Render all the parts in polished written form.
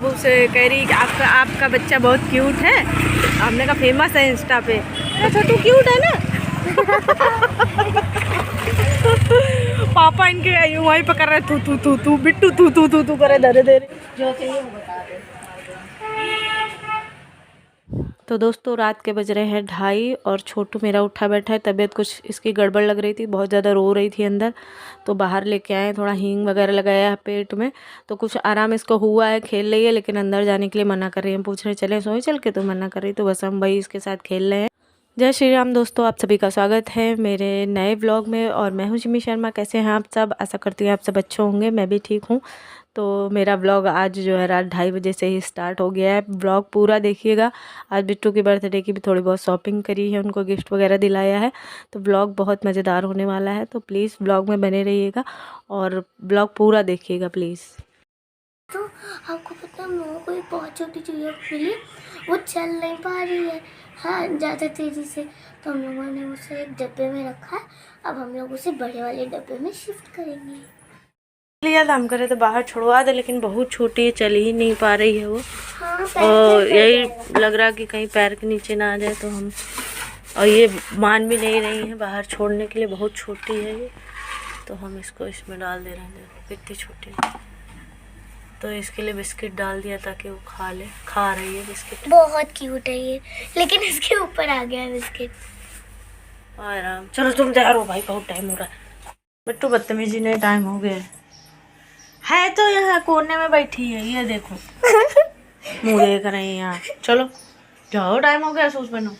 बाबू से कह रही कि आपका बच्चा बहुत क्यूट है। हमने कहा फेमस है इंस्टा पे। छोटू क्यूट है ना। पापा इनके वहीं पे कर रहे तू तू तू तू बिट्टू तू तू तू तू करे धरे धरे जो चाहिए वो बता दे। तो दोस्तों रात के बज रहे हैं 2:30 और छोटू मेरा उठा बैठा है। तबीयत कुछ इसकी गड़बड़ लग रही थी, बहुत ज़्यादा रो रही थी अंदर, तो बाहर लेके आए, थोड़ा हींग वगैरह लगाया है पेट में, तो कुछ आराम इसको हुआ है। खेल रही है लेकिन अंदर जाने के लिए मना कर रही है। हम पूछ रहे चले सोए चल के, तो मना कर रही, तो बस हम वही इसके साथ खेल रहे हैं। जय श्री राम दोस्तों, आप सभी का स्वागत है मेरे नए व्लॉग में और मैं हूँ जिमी शर्मा। कैसे हैं आप सब? आशा करती हूँ आप सब अच्छे होंगे, मैं भी ठीक हूँ। तो मेरा व्लॉग आज जो है रात 2:30 बजे से ही स्टार्ट हो गया है। व्लॉग पूरा देखिएगा। आज बिट्टू की बर्थडे की भी थोड़ी बहुत शॉपिंग करी है, उनको गिफ्ट वगैरह दिलाया है, तो व्लॉग बहुत मज़ेदार होने वाला है। तो प्लीज़ व्लॉग में बने रहिएगा और व्लॉग पूरा देखिएगा प्लीज़। तो आपको पता है मोह को एक बहुत छोटी चिड़िया मिली, वो चल नहीं पा रही है ज़्यादा तेज़ी से, तो हम लोगों ने उसे एक डब्बे में रखा है। अब हम लोग उसे बड़े वाले डब्बे में शिफ्ट करेंगे। लिया हम करे तो बाहर छुड़वा दे, लेकिन बहुत छोटी है, चल ही नहीं पा रही है वो। हाँ, और यही लग रहा कि कहीं पैर के नीचे ना आ जाए तो हम, और ये मान भी नहीं रही है बाहर छोड़ने के लिए, बहुत छोटी है ये, तो हम इसको इसमें डाल दे रहे हैं। कितनी छोटी है, तो इसके लिए बिस्किट डाल दिया ताकि वो खा रही है बिस्किट। बहुत क्यूट है ये, लेकिन इसके ऊपर आ गया है बिस्किट। आराम, चलो तुम तैयार हो भाई, बहुत टाइम हो रहा है। बिट्टू बदतमीजी नहीं, टाइम हो गया है तो यहाँ कोने में बैठी है, ये देखो मुँह देख रही है यहाँ। चलो जाओ, टाइम हो गया, सूस बनो।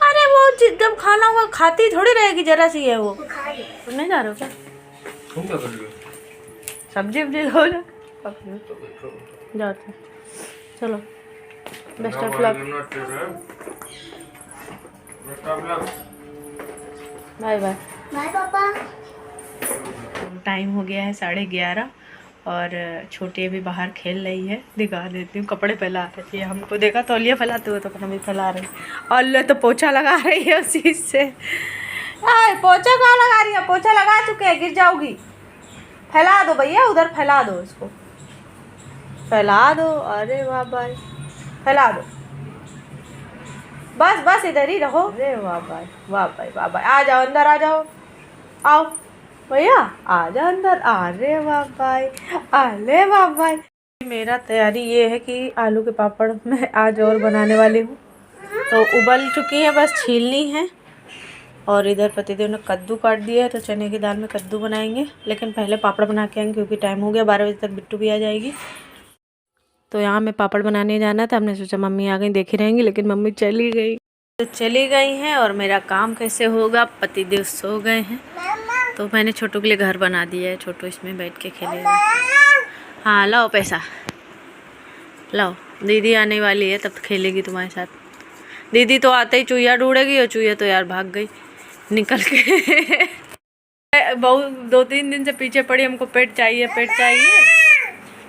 अरे वो जब खाना हुआ खाती थोड़ी रहेगी, जरा सी है वो। तुम नहीं जा रहे हो क्या? तुम क्या कर रही हो? सब्जी वब्जी हो जाते। चलो best of luck, bye bye. Bye पापा। टाइम हो गया है 11:30 और छोटी अभी बाहर खेल रही है। दिखा देती हूँ, कपड़े फैला रही है, हमको देखा तौलिया फैलाते हुए तो अपना भी फैला रही है। और तो पोछा लगा रही है उसी से। पोछा कहाँ लगा रही है? पोछा लगा चुके हैं, गिर जाओगी। फैला दो भैया, उधर फैला दो, इसको फैला दो। अरे वाह भाई, फैला दो, बस बस इधर ही रहो। अरे वाह भाई, वाह भाई, वाह भाई। आ जाओ अंदर, आ जाओ, आओ भैया आ जा अंदर। अरे वाह भाई, अरे वाह भाई। मेरा तैयारी ये है कि आलू के पापड़ मैं आज और बनाने वाली हूँ। तो उबल चुकी है, बस छीलनी है। और इधर पतिदेव ने कद्दू काट दिया है, तो चने की दाल में कद्दू बनाएंगे, लेकिन पहले पापड़ बना के आएंगे क्योंकि टाइम हो गया। 12 बजे तक बिट्टू भी आ जाएगी। तो यहाँ मैं पापड़ बनाने जाना था, हमने सोचा मम्मी आ गई देखी रहेंगी, लेकिन मम्मी चली गई। तो चली गई हैं और मेरा काम कैसे होगा? पतिदेव सो गए हैं, तो मैंने छोटू के लिए घर बना दिया है। छोटू इसमें बैठ के खेलेगा। हाँ लाओ पैसा, लाओ, दीदी आने वाली है, तब खेलेगी तुम्हारे साथ। दीदी तो आते ही चूहिया ढूंढेगी, और चूहिया तो यार भाग गई निकल के। बहुत 2-3 दिन से पीछे पड़ी, हमको पेट चाहिए पेट चाहिए,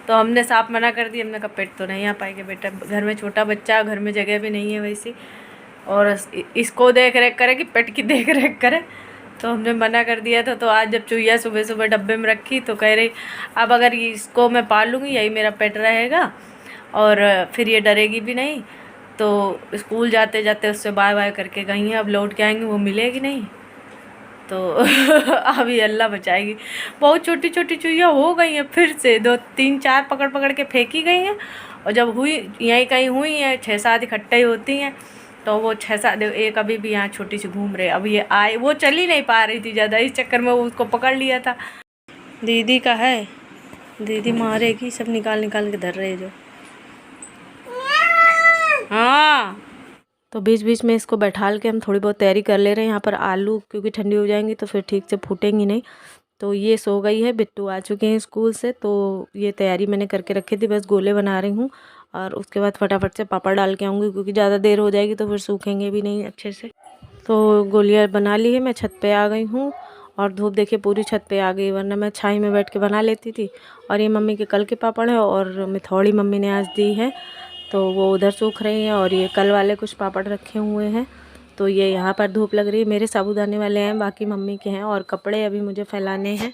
तो हमने साफ मना कर दी। हमने कहा पेट तो नहीं आ पाएंगे बेटा, घर में छोटा बच्चा, घर में जगह भी नहीं है वैसी, और इसको देख रेख करे कि पेट की देख रेख करे, तो हमने मना कर दिया था। तो आज जब चूहिया सुबह सुबह डब्बे में रखी, तो कह रही अब अगर इसको मैं पालूँगी यही मेरा पेट रहेगा, और फिर ये डरेगी भी नहीं। तो स्कूल जाते जाते उससे बाय बाय करके गई हैं, अब लौट के आएंगे वो मिलेगी नहीं, तो अभी अल्लाह बचाएगी। बहुत छोटी छोटी चूहिया हो गई हैं, फिर से 2-3-4 पकड़ पकड़ के फेंकी गई हैं, और जब हुई यहीं कहीं हुई हैं 6-7 इकट्ठे ही होती हैं, तो वो 6-7 एक अभी भी यहाँ छोटी सी घूम रहे। अब ये आए, वो चल ही नहीं पा रही थी ज़्यादा, इस चक्कर में वो उसको पकड़ लिया था। दीदी का है, दीदी मारेगी, सब निकाल निकाल के धर रहे जो। हाँ, तो बीच बीच में इसको बैठाल के हम थोड़ी बहुत तैयारी कर ले रहे हैं। यहाँ पर आलू क्योंकि ठंडी हो जाएंगी तो फिर ठीक से फूटेंगी नहीं। तो ये सो गई है, बिट्टू आ चुके हैं स्कूल से, तो ये तैयारी मैंने करके रखी थी, बस गोले बना रही हूँ, और उसके बाद फटाफट से पापड़ डाल के आऊँगी, क्योंकि ज़्यादा देर हो जाएगी तो फिर सूखेंगे भी नहीं अच्छे से। तो गोलियाँ बना ली है, मैं छत पे आ गई हूँ, और धूप देखिए पूरी छत पे आ गई, वरना मैं छाई में बैठ के बना लेती थी। और ये मम्मी के कल के पापड़ है, और मिथौड़ी मम्मी ने आज दी है, तो वो उधर सूख रही हैं, और ये कल वाले कुछ पापड़ रखे हुए हैं, तो ये यहाँ पर धूप लग रही है। मेरे साबूदाने वाले हैं, बाकी मम्मी के हैं, और कपड़े अभी मुझे फैलाने हैं।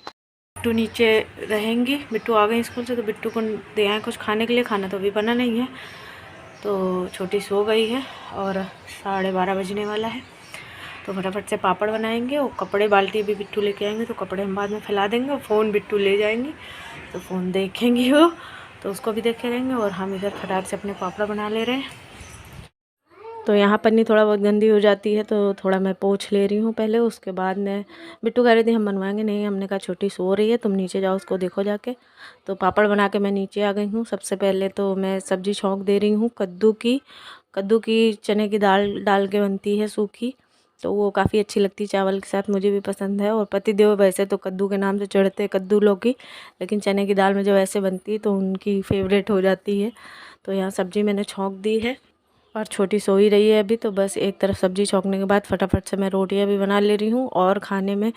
बिट्टू नीचे रहेंगी। बिट्टू आ गई स्कूल से तो बिट्टू को दे आए कुछ खाने के लिए। खाना तो अभी बना नहीं है, तो छोटी सो गई है और 12:30 बजने वाला है। तो फटाफट से पापड़ बनाएंगे और कपड़े बाल्टी भी बिट्टू लेके आएंगे, तो कपड़े हम बाद में फैला देंगे। और फ़ोन बिट्टू ले जाएंगी तो फ़ोन देखेंगी वो, तो उसको भी देखे रहेंगे। और हम इधर फटाफट से अपने पापड़ बना ले रहे हैं। तो यहाँ पन्नी थोड़ा बहुत गंदी हो जाती है, तो थोड़ा मैं पोंछ ले रही हूँ पहले। उसके बाद मैं बिट्टू कह रही थी हम बनवाएंगे, नहीं हमने कहा छोटी सो रही है, तुम नीचे जाओ उसको देखो जाके। तो पापड़ बना के मैं नीचे आ गई हूँ। सबसे पहले तो मैं सब्ज़ी छौंक दे रही हूँ कद्दू की चने की दाल डाल के बनती है सूखी, तो वो काफ़ी अच्छी लगती है चावल के साथ, मुझे भी पसंद है। और पतिदेव वैसे तो कद्दू के नाम से चढ़ते कद्दू लौकी, लेकिन चने की दाल में जब ऐसे बनती है तो उनकी फेवरेट हो जाती है। तो यहाँ सब्ज़ी मैंने छौंक दी है और छोटी सो ही रही है अभी। तो बस एक तरफ सब्ज़ी छौंकने के बाद फटाफट से मैं रोटियाँ भी बना ले रही हूँ। और खाने में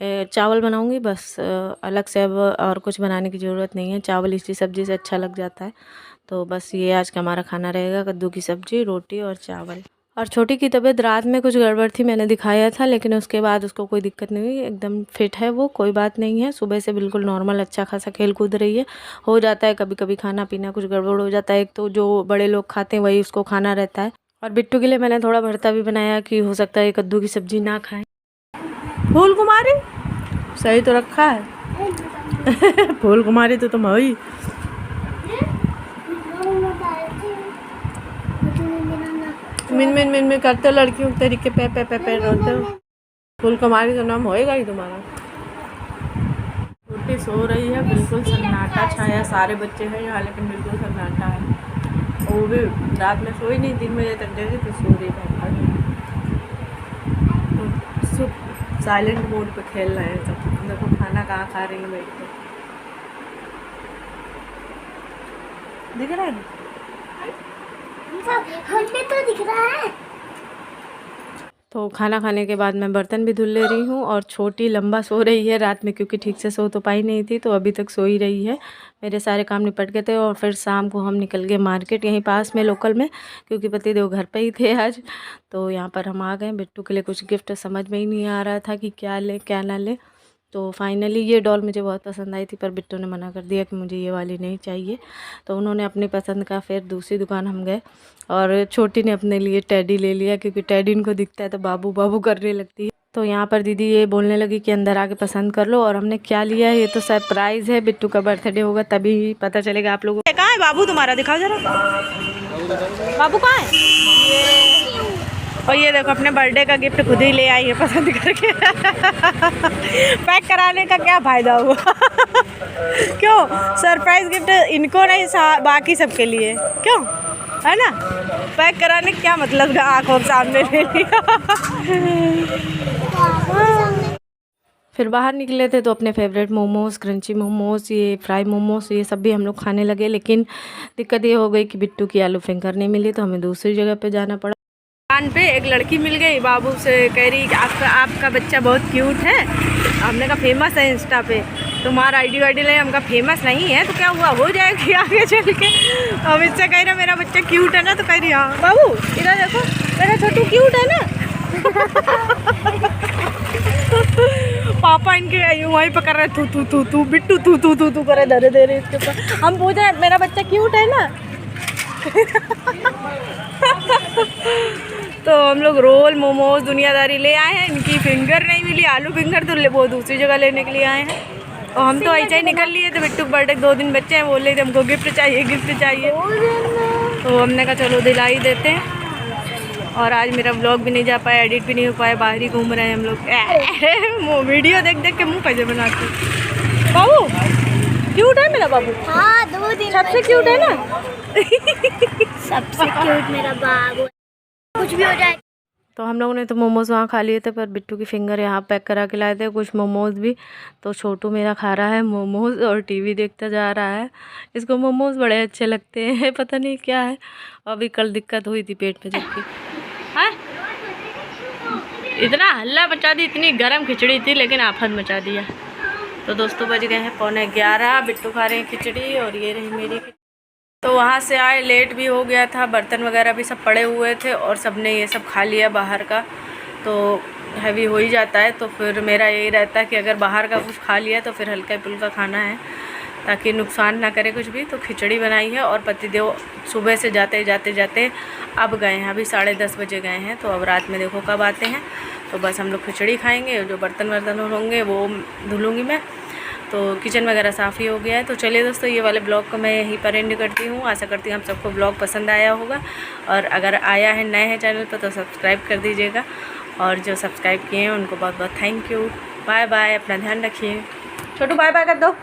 चावल बनाऊँगी बस, अलग से अब और कुछ बनाने की ज़रूरत नहीं है। चावल इसी सब्ज़ी से अच्छा लग जाता है। तो बस ये आज का हमारा खाना रहेगा, कद्दू की सब्ज़ी, रोटी और चावल। और छोटी की तबीयत रात में कुछ गड़बड़ थी, मैंने दिखाया था, लेकिन उसके बाद उसको कोई दिक्कत नहीं हुई, एकदम फिट है वो, कोई बात नहीं है। सुबह से बिल्कुल नॉर्मल अच्छा खासा खेल कूद रही है। हो जाता है कभी कभी खाना पीना कुछ गड़बड़ हो जाता है, एक तो जो बड़े लोग खाते हैं वही उसको खाना रहता है। और बिट्टू के लिए मैंने थोड़ा भरता भी बनाया कि हो सकता है कद्दू की सब्ज़ी ना खाएं। फूल कुमारी सही तो रखा है। फूल कुमारी तो तुम हो ही। मिन मिन मिन मिन करते हो लड़कियों के तरीके, पे रोते हो। फूल कुमारी तो नाम होएगा ही तुम्हारा। छोटी सो रही है, बिल्कुल सन्नाटा छाया, सारे बच्चे हैं यहाँ लेकिन बिल्कुल सन्नाटा है। वो भी रात में सोई नहीं, 3 बजे तक जगी तो सो रही है। सब साइलेंट मोड पे खेल रहे हैं सब। देखो खाना कहाँ खा रही है बैठ के, दिख रहा है हमें तो दिख रहा है। तो खाना खाने के बाद मैं बर्तन भी धुल ले रही हूँ। और छोटी लंबा सो रही है रात में, क्योंकि ठीक से सो तो पाई नहीं थी, तो अभी तक सो ही रही है। मेरे सारे काम निपट गए थे और फिर शाम को हम निकल गए मार्केट, यहीं पास में लोकल में, क्योंकि पतिदेव घर पे ही थे आज। तो यहाँ पर हम आ गए। बिट्टू के लिए कुछ गिफ्ट समझ में ही नहीं आ रहा था कि क्या ले क्या ना ले। तो फाइनली ये डॉल मुझे बहुत पसंद आई थी, पर बिट्टू ने मना कर दिया कि मुझे ये वाली नहीं चाहिए। तो उन्होंने अपनी पसंद का फिर दूसरी दुकान हम गए और छोटी ने अपने लिए टेडी ले लिया, क्योंकि टेडी इनको दिखता है तो बाबू बाबू करने लगती है। तो यहाँ पर दीदी ये बोलने लगी कि अंदर आके पसंद कर लो। और हमने क्या लिया है, ये तो सरप्राइज़ है, बिट्टू का बर्थडे होगा तभी पता चलेगा आप लोगों को। कहाँ है बाबू तुम्हारा, दिखाओ जरा बाबू कहाँ है। और ये देखो अपने बर्थडे का गिफ्ट खुद ही ले आई है पसंद करके। पैक कराने का क्या फ़ायदा हुआ। क्यों, सरप्राइज गिफ्ट इनको नहीं बाकी सबके लिए, क्यों है ना। पैक कराने का क्या मतलब, आँखों के सामने ले लिया। फिर बाहर निकले थे तो अपने फेवरेट मोमोज़, क्रंची मोमोज़, ये फ्राई मोमोज़, ये सब भी हम लोग खाने लगे। लेकिन दिक्कत ये हो गई कि बिट्टू की आलू फिंगर नहीं मिली, तो हमें दूसरी जगह पे जाना पड़ा। दुकान पे एक लड़की मिल गई, बाबू से कह रही कि आपका बच्चा बहुत क्यूट है। हमने कहा फेमस है इंस्टा पे, तुम्हारा आईडी वाईडी ले। हमका फेमस नहीं है तो क्या हुआ, हो जाएगी आगे चल के। अब इससे कह रहा मेरा बच्चा क्यूट है ना, तो कह रही हाँ बाबू इधर देखो मेरा छोटू क्यूट है ना। पापा इनके वहीं पर कर रहे तू बिट्टू तू करे धरे दे रहे इसके ऊपर। हम पूछ रहे मेरा बच्चा क्यूट है ना। तो हम लोग रोल मोमोज दुनियादारी ले आए हैं, इनकी फिंगर नहीं मिली, आलू फिंगर तो वो दूसरी जगह लेने के लिए आए हैं। और हम तो ऐसे ही निकल लिए थे, बिट्टू बर्थडे 2 दिन बच्चे हैं, बोल रहे थे हमको गिफ्ट चाहिए। तो हमने कहा चलो दिला ही देते हैं। और आज मेरा व्लॉग भी नहीं जा पाया, एडिट भी नहीं हो पाया, बाहर ही घूम रहे हैं हम लोग। वीडियो देख के मुँह कैसे बनाते। बाबू क्यूट है मेरा बाबू। हाँ 2 दिन सबसे क्यूट है ना। सबसे क्यूट मेरा बाबू, कुछ भी हो जाए। तो हम लोगों ने तो मोमोज़ वहाँ खा लिए थे, पर बिट्टू की फिंगर यहाँ पैक करा के लाए थे कुछ मोमोज़ भी। तो छोटू मेरा खा रहा है मोमोज़ और टीवी देखता जा रहा है। इसको मोमोज़ बड़े अच्छे लगते हैं, पता नहीं क्या है। अभी कल दिक्कत हुई थी पेट में जबकि। हाँ इतना हल्ला मचा दी, इतनी गर्म खिचड़ी थी लेकिन आफत मचा दिया। तो दोस्तों बज गए हैं 11:15, बिट्टू खा रहे हैं खिचड़ी और ये रही मेरी। तो वहाँ से आए, लेट भी हो गया था, बर्तन वगैरह भी सब पड़े हुए थे और सब ने ये सब खा लिया बाहर का। तो हैवी हो ही जाता है, तो फिर मेरा यही रहता है कि अगर बाहर का कुछ खा लिया तो फिर हल्का फुल्का खाना है ताकि नुकसान ना करे कुछ भी। तो खिचड़ी बनाई है और पतिदेव सुबह से जाते जाते अब गए हैं, अभी 10:30 बजे गए हैं, तो अब रात में देखो कब आते हैं। तो बस हम लोग खिचड़ी खाएंगे, जो बर्तन वर्तन होंगे वो धुलूँगी मैं। तो किचन वगैरह साफ़ ही हो गया है। तो चलिए दोस्तों, ये वाले ब्लॉग को मैं यहीं पर एंड करती हूँ। आशा करती हूँ आप सबको ब्लॉग पसंद आया होगा, और अगर आया है नए हैं चैनल पर तो सब्सक्राइब कर दीजिएगा, और जो सब्सक्राइब किए हैं उनको बहुत बहुत थैंक यू। बाय बाय, अपना ध्यान रखिए। छोटू बाय बाय कर दो।